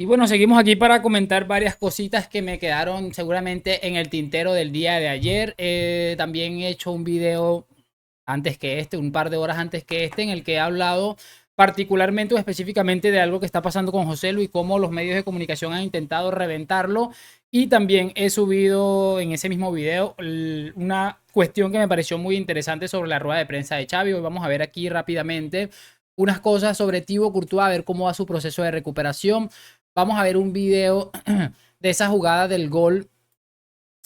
Y bueno, seguimos aquí para comentar varias cositas que me quedaron seguramente en el tintero del día de ayer. También he hecho un video antes que este, un par de horas antes que este, en el que he hablado particularmente o específicamente de algo que está pasando con José Lu y cómo los medios de comunicación han intentado reventarlo. Y también he subido en ese mismo video una cuestión que me pareció muy interesante sobre la rueda de prensa de Xavi. Hoy vamos a ver aquí rápidamente unas cosas sobre Thibaut Courtois, a ver cómo va su proceso de recuperación. Vamos a ver un video de esa jugada del gol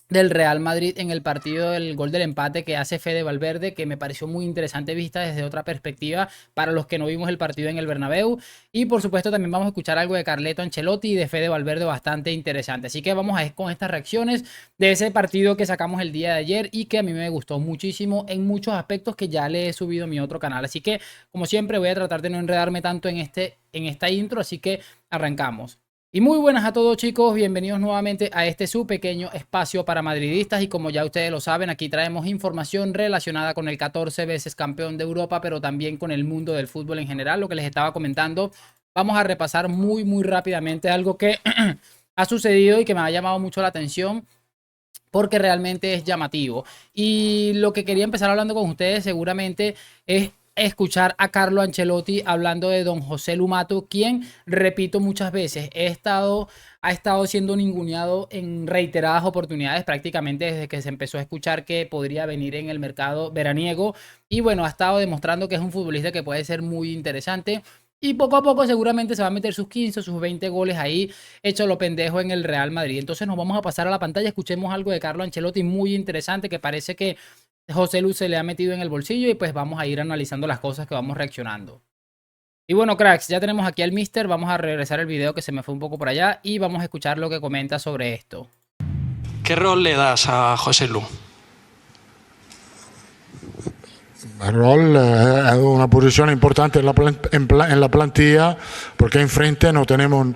del Real Madrid en el partido del gol del empate que hace Fede Valverde, que me pareció muy interesante vista desde otra perspectiva para los que no vimos el partido en el Bernabéu. Y por supuesto también vamos a escuchar algo de Carleto Ancelotti y de Fede Valverde bastante interesante. Así que vamos a ir con estas reacciones de ese partido que sacamos el día de ayer y que a mí me gustó muchísimo en muchos aspectos que ya le he subido a mi otro canal. Así que como siempre voy a tratar de no enredarme tanto en esta intro, así que arrancamos. Y muy buenas a todos, chicos, bienvenidos nuevamente a este su pequeño espacio para madridistas. Y como ya ustedes lo saben, aquí traemos información relacionada con el 14 veces campeón de Europa, pero también con el mundo del fútbol en general. Lo que les estaba comentando, vamos a repasar muy rápidamente algo que ha sucedido y que me ha llamado mucho la atención porque realmente es llamativo. Y lo que quería empezar hablando con ustedes seguramente es escuchar a Carlo Ancelotti hablando de don José Lumato, quien, repito muchas veces, ha estado siendo ninguneado en reiteradas oportunidades, prácticamente desde que se empezó a escuchar que podría venir en el mercado veraniego. Y bueno, ha estado demostrando que es un futbolista que puede ser muy interesante. Y poco a poco seguramente se va a meter sus 15, sus 20 goles ahí, hecho lo pendejo en el Real Madrid. Entonces nos vamos a pasar a la pantalla, escuchemos algo de Carlo Ancelotti muy interesante que parece que José Lu se le ha metido en el bolsillo y pues vamos a ir analizando las cosas que vamos reaccionando. Y bueno, cracks, ya tenemos aquí al Mister, vamos a regresar el video que se me fue un poco por allá y vamos a escuchar lo que comenta sobre esto. ¿Qué rol le das a José Lu? El rol es una posición importante en la plantilla porque enfrente no tenemos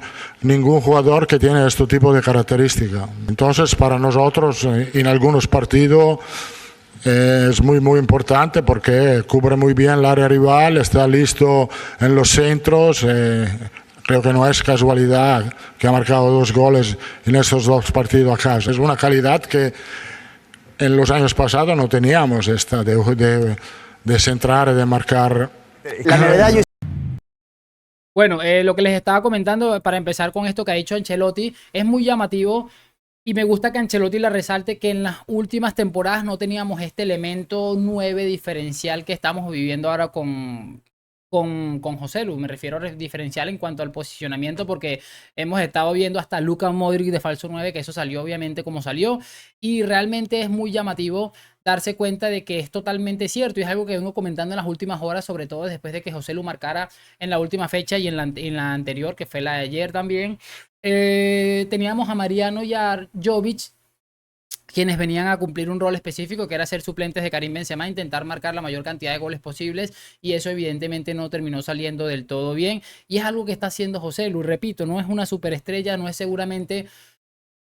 ningún jugador que tiene este tipo de características. Entonces para nosotros en algunos partidos es muy importante porque cubre muy bien el área rival, está listo en los centros. Creo que no es casualidad que ha marcado 2 goles en estos 2 partidos acá. Es una calidad que en los años pasados no teníamos, esta de centrar y de marcar. La verdad, yo... Bueno, lo que les estaba comentando para empezar con esto que ha dicho Ancelotti es muy llamativo. Y me gusta que Ancelotti le resalte que en las últimas temporadas no teníamos este elemento 9 diferencial que estamos viviendo ahora con José Lu. Me refiero a diferencial en cuanto al posicionamiento porque hemos estado viendo hasta Luka Modric de falso 9, que eso salió obviamente como salió. Y realmente es muy llamativo darse cuenta de que es totalmente cierto. Y es algo que vengo comentando en las últimas horas, sobre todo después de que José Lu marcara en la última fecha y en la anterior, que fue la de ayer también. Teníamos a Mariano y a Jovic, quienes venían a cumplir un rol específico que era ser suplentes de Karim Benzema, intentar marcar la mayor cantidad de goles posibles, y eso evidentemente no terminó saliendo del todo bien, y es algo que está haciendo José Lu. Repito, no es una superestrella, no es seguramente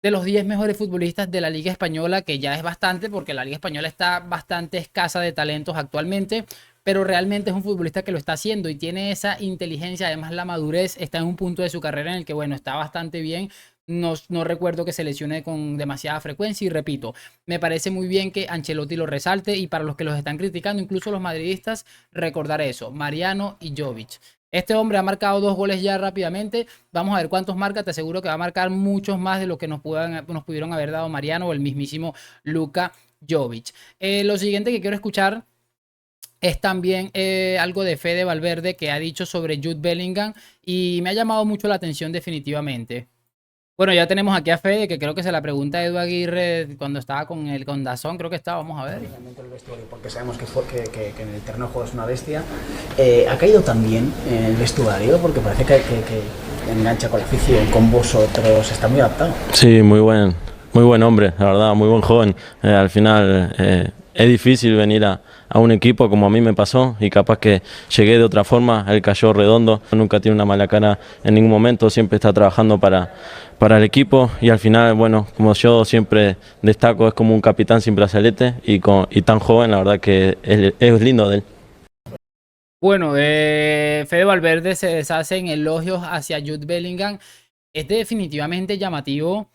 de los 10 mejores futbolistas de la Liga Española, que ya es bastante porque la Liga Española está bastante escasa de talentos actualmente, pero realmente es un futbolista que lo está haciendo y tiene esa inteligencia, además la madurez, está en un punto de su carrera en el que, bueno, está bastante bien. No recuerdo que se lesione con demasiada frecuencia y repito, me parece muy bien que Ancelotti lo resalte, y para los que los están criticando, incluso los madridistas, recordar eso, Mariano y Jovic. Este hombre ha marcado 2 goles ya rápidamente. Vamos a ver cuántos marca. Te aseguro que va a marcar muchos más de lo que nos pudieron haber dado Mariano o el mismísimo Luka Jovic. Lo siguiente que quiero escuchar es también algo de Fede Valverde, que ha dicho sobre Jude Bellingham y me ha llamado mucho la atención definitivamente. Bueno, ya tenemos aquí a Fede, que creo que se la pregunta a Edu Aguirre cuando estaba con Dazón, creo que estaba, vamos a ver. El vestuario, porque sabemos que en el terreno de juego es una bestia. ¿Ha caído también en el vestuario? Porque parece que engancha con la afición, con vosotros, está muy adaptado. Sí, muy buen hombre, la verdad, muy buen joven. Al final es difícil venir a un equipo como a mí me pasó y capaz que llegué de otra forma, él cayó redondo, nunca tiene una mala cara en ningún momento, siempre está trabajando para el equipo y al final, bueno, como yo siempre destaco, es como un capitán sin brazalete y tan joven, la verdad que es lindo de él. Bueno, Fede Valverde se deshace en elogios hacia Jude Bellingham. es definitivamente llamativo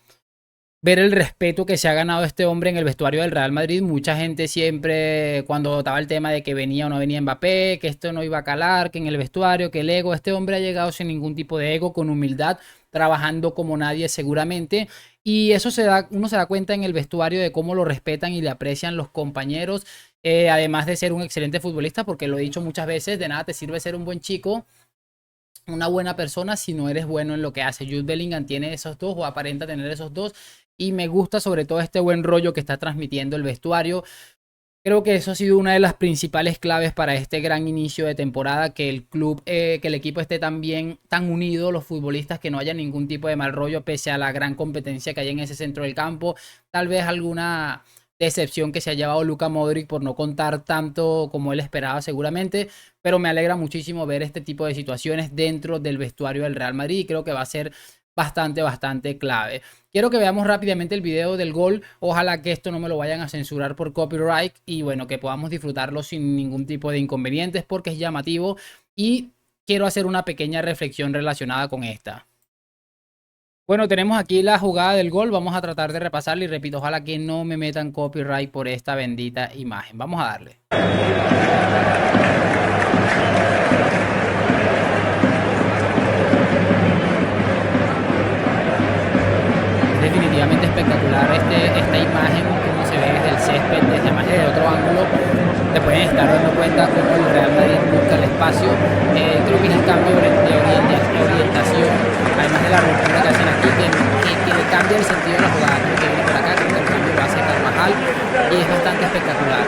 ver el respeto que se ha ganado este hombre en el vestuario del Real Madrid. Mucha gente siempre, cuando estaba el tema de que venía o no venía Mbappé, que esto no iba a calar, que en el vestuario, que el ego, este hombre ha llegado sin ningún tipo de ego, con humildad, trabajando como nadie seguramente. Y eso uno se da cuenta en el vestuario de cómo lo respetan y le aprecian los compañeros. Además de ser un excelente futbolista, porque lo he dicho muchas veces, de nada te sirve ser un buen chico, una buena persona, si no eres bueno en lo que hace. Jude Bellingham tiene esos dos, o aparenta tener esos dos, y me gusta sobre todo este buen rollo que está transmitiendo el vestuario. Creo que eso ha sido una de las principales claves para este gran inicio de temporada, que el club, que el equipo esté tan bien, tan unido, los futbolistas, que no haya ningún tipo de mal rollo pese a la gran competencia que hay en ese centro del campo. Tal vez alguna decepción que se ha llevado Luka Modric por no contar tanto como él esperaba seguramente, pero me alegra muchísimo ver este tipo de situaciones dentro del vestuario del Real Madrid, y creo que va a ser bastante clave. Quiero que veamos rápidamente el video del gol. Ojalá que esto no me lo vayan a censurar por copyright, y bueno, que podamos disfrutarlo sin ningún tipo de inconvenientes, porque es llamativo y quiero hacer una pequeña reflexión relacionada con esta. Bueno, tenemos aquí la jugada del gol. Vamos a tratar de repasarla y repito, ojalá que no me metan copyright por esta bendita imagen. Vamos a darle. Definitivamente espectacular esta imagen, como se ve desde el césped, desde imagen de otro ángulo. Te pueden estar dando cuenta cómo el Real Madrid busca el espacio. Creo que es el cambio de orientación, además de la ruptura que hacen aquí, que le cambia el sentido de la jugada. Creo que viene por acá, creo que el cambio lo hace Carvajal y es bastante espectacular.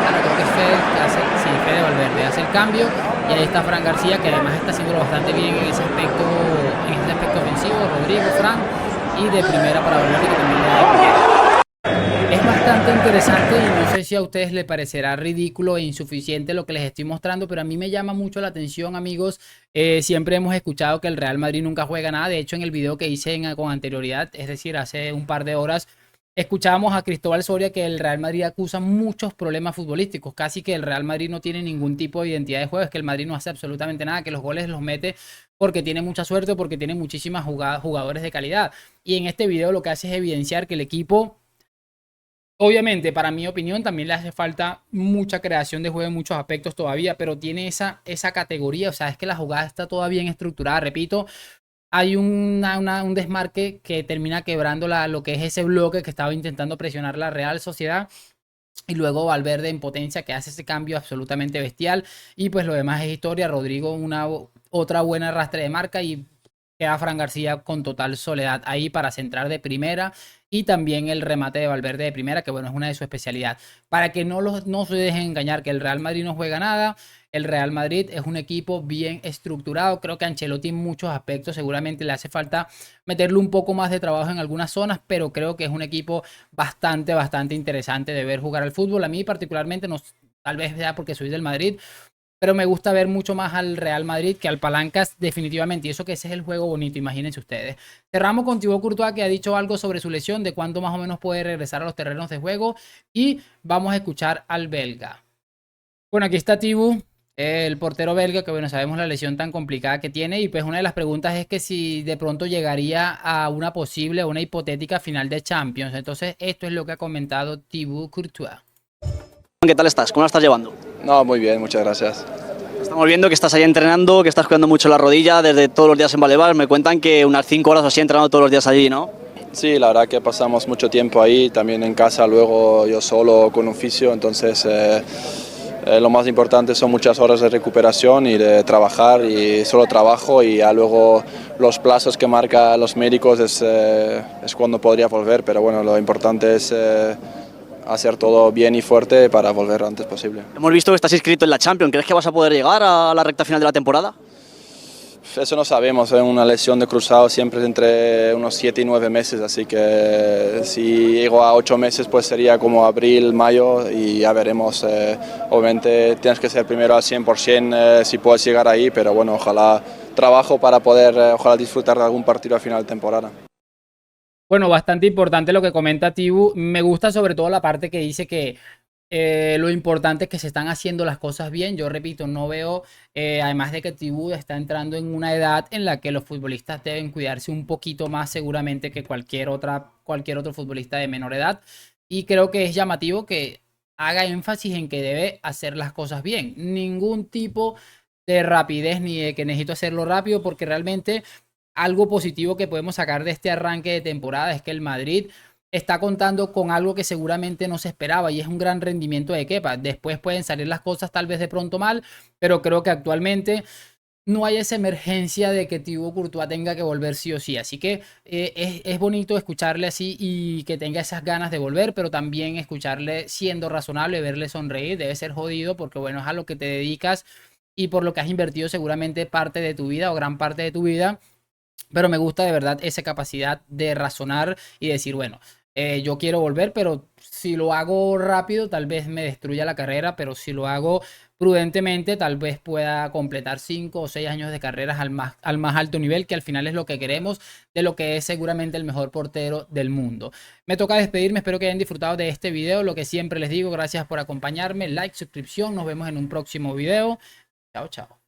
Ahora creo que es Fede Valverde hace el cambio, y ahí está Fran García, que además está haciéndolo bastante bien en ese aspecto ofensivo. Rodrigo, Fran, y de primera para Valverde, que también le da de primera. Es bastante interesante y no sé si a ustedes les parecerá ridículo e insuficiente lo que les estoy mostrando, pero a mí me llama mucho la atención, amigos. Siempre hemos escuchado que el Real Madrid nunca juega nada. De hecho, en el video que hice con anterioridad, es decir, hace un par de horas, escuchábamos a Cristóbal Soria que el Real Madrid acusa muchos problemas futbolísticos, casi que el Real Madrid no tiene ningún tipo de identidad de juego, es que el Madrid no hace absolutamente nada, que los goles los mete porque tiene mucha suerte, porque tiene muchísimas jugadores de calidad. Y en este video lo que hace es evidenciar que el equipo, obviamente, para mi opinión, también le hace falta mucha creación de juego en muchos aspectos todavía, pero tiene esa categoría. O sea, es que la jugada está toda bien estructurada. Repito, hay un desmarque que termina quebrando lo que es ese bloque que estaba intentando presionar la Real Sociedad. Y luego Valverde en potencia, que hace ese cambio absolutamente bestial. Y pues lo demás es historia. Rodrigo, otra buena arrastre de marca, y queda Fran García con total soledad ahí para centrar de primera, y también el remate de Valverde de primera, que bueno, es una de su especialidad. Para que no se dejen engañar que el Real Madrid no juega nada, el Real Madrid es un equipo bien estructurado. Creo que Ancelotti en muchos aspectos seguramente le hace falta meterle un poco más de trabajo en algunas zonas, pero creo que es un equipo bastante interesante de ver jugar al fútbol. A mí particularmente, no, tal vez sea porque soy del Madrid, pero me gusta ver mucho más al Real Madrid que al Palancas, definitivamente. Y eso que ese es el juego bonito, imagínense ustedes. Cerramos con Thibaut Courtois, que ha dicho algo sobre su lesión, de cuándo más o menos puede regresar a los terrenos de juego. Y vamos a escuchar al belga. Bueno, aquí está Thibaut, el portero belga, que bueno, sabemos la lesión tan complicada que tiene. Y pues una de las preguntas es que si de pronto llegaría a una posible, una hipotética final de Champions. Entonces, esto es lo que ha comentado Thibaut Courtois. ¿Qué tal estás? ¿Cómo la estás llevando? No, muy bien, muchas gracias. Estamos viendo que estás ahí entrenando, que estás cuidando mucho la rodilla desde todos los días en Vallevar. Me cuentan que unas 5 horas o así entrenando todos los días allí, ¿no? Sí, la verdad que pasamos mucho tiempo ahí, también en casa, luego yo solo con un fisio, entonces lo más importante son muchas horas de recuperación y de trabajar, y solo trabajo, y ya luego los plazos que marcan los médicos es cuando podría volver, pero bueno, lo importante es hacer todo bien y fuerte para volver lo antes posible. Hemos visto que estás inscrito en la Champions. ¿Crees que vas a poder llegar a la recta final de la temporada? Eso no sabemos, es una lesión de cruzado siempre entre unos 7 y 9 meses, así que si llego a 8 meses pues sería como abril, mayo, y ya veremos. Obviamente tienes que ser primero al 100% si puedes llegar ahí, pero bueno, ojalá trabajo para poder ojalá disfrutar de algún partido a final de temporada. Bueno, bastante importante lo que comenta Thibaut. Me gusta sobre todo la parte que dice que Lo importante es que se están haciendo las cosas bien. Yo repito, no veo, además de que Tibú está entrando en una edad en la que los futbolistas deben cuidarse un poquito más seguramente que cualquier otro futbolista de menor edad. Y creo que es llamativo que haga énfasis en que debe hacer las cosas bien. Ningún tipo de rapidez ni de que necesito hacerlo rápido, porque realmente algo positivo que podemos sacar de este arranque de temporada es que el Madrid está contando con algo que seguramente no se esperaba y es un gran rendimiento de Kepa. Después pueden salir las cosas tal vez de pronto mal, pero creo que actualmente no hay esa emergencia de que Thibaut Courtois tenga que volver sí o sí. Así que es bonito escucharle así y que tenga esas ganas de volver, pero también escucharle siendo razonable, verle sonreír. Debe ser jodido porque, bueno, es a lo que te dedicas y por lo que has invertido seguramente parte de tu vida o gran parte de tu vida. Pero me gusta de verdad esa capacidad de razonar y decir, bueno, yo quiero volver, pero si lo hago rápido, tal vez me destruya la carrera, pero si lo hago prudentemente, tal vez pueda completar 5 o 6 años de carreras al más alto nivel, que al final es lo que queremos, de lo que es seguramente el mejor portero del mundo. Me toca despedirme, espero que hayan disfrutado de este video, lo que siempre les digo, gracias por acompañarme, like, suscripción, nos vemos en un próximo video. Chao, chao.